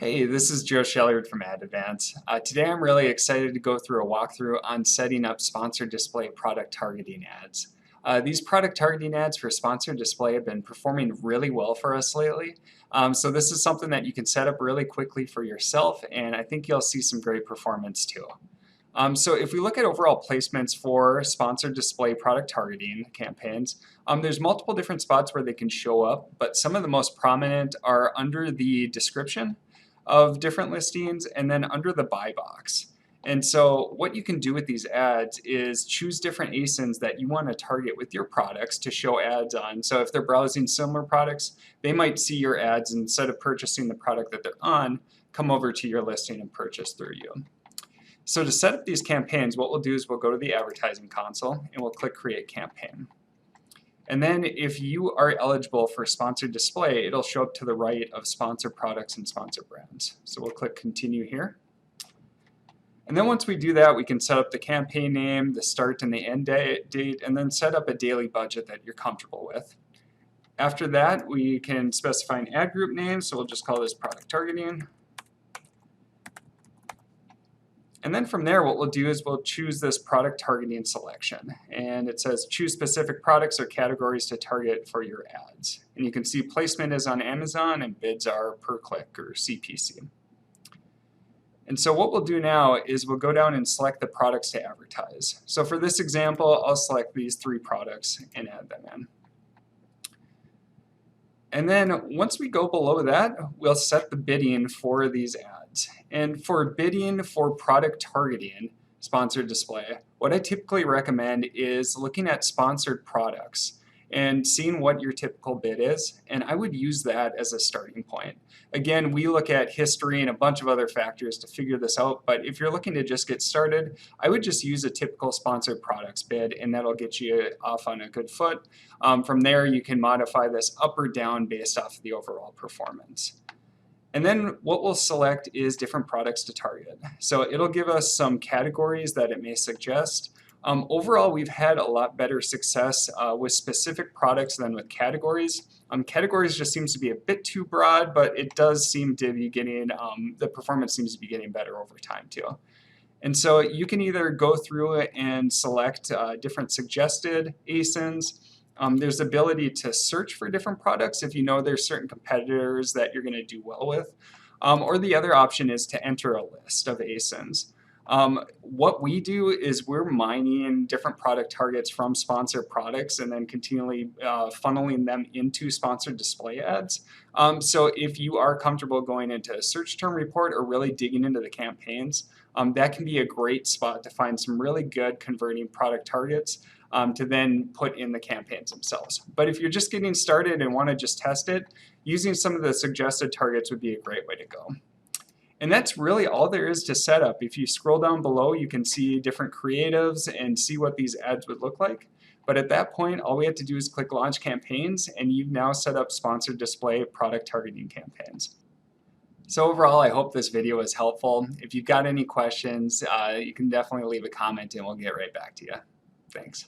Hey, this is Joe Shellard from Ad Advance. Today I'm really excited to go through a walkthrough on setting up sponsored display product targeting ads. These product targeting ads for sponsored display have been performing really well for us lately. So this is something that you can set up really quickly for yourself, and I think you'll see some great performance too. So if we look at overall placements for sponsored display product targeting campaigns, there's multiple different spots where they can show up, but some of the most prominent are under the description of different listings and then under the buy box. And so what you can do with these ads is choose different ASINs that you want to target with your products to show ads on. So if they're browsing similar products, they might see your ads, and instead of purchasing the product that they're on, come over to your listing and purchase through you. So to set up these campaigns, what we'll do is we'll go to the advertising console and we'll click Create Campaign. And then if you are eligible for sponsored display, it'll show up to the right of sponsored products and sponsored brands. So we'll click Continue here. And then once we do that, we can set up the campaign name, the start and the end date, and then set up a daily budget that you're comfortable with. After that, we can specify an ad group name, so we'll just call this product targeting. And then from there, what we'll do is we'll choose this product targeting selection. And it says choose specific products or categories to target for your ads. And you can see placement is on Amazon and bids are per click or CPC. And so what we'll do now is we'll go down and select the products to advertise. So for this example, I'll select these 3 products and add them in. And then once we go below that, we'll set the bidding for these ads. And for bidding for product targeting, sponsored display, what I typically recommend is looking at sponsored products and seeing what your typical bid is, and I would use that as a starting point. Again, we look at history and a bunch of other factors to figure this out, but if you're looking to just get started, I would just use a typical sponsored products bid, and that'll get you off on a good foot. From there, you can modify this up or down based off of the overall performance. And then what we'll select is different products to target. So it'll give us some categories that it may suggest. Overall, we've had a lot better success with specific products than with categories. Categories just seems to be a bit too broad, but it does seem to be getting, the performance seems to be getting better over time too. And so you can either go through it and select different suggested ASINs. There's the ability to search for different products if you know there's certain competitors that you're going to do well with. Or the other option is to enter a list of ASINs. What we do is we're mining different product targets from sponsored products and then continually funneling them into sponsored display ads. So if you are comfortable going into a search term report or really digging into the campaigns, that can be a great spot to find some really good converting product targets to then put in the campaigns themselves. But if you're just getting started and want to just test it, using some of the suggested targets would be a great way to go. And that's really all there is to set up. If you scroll down below, you can see different creatives and see what these ads would look like. But at that point, all we have to do is click Launch Campaigns, and you've now set up sponsored display product targeting campaigns. So overall, I hope this video was helpful. If you've got any questions, you can definitely leave a comment and we'll get right back to you. Thanks.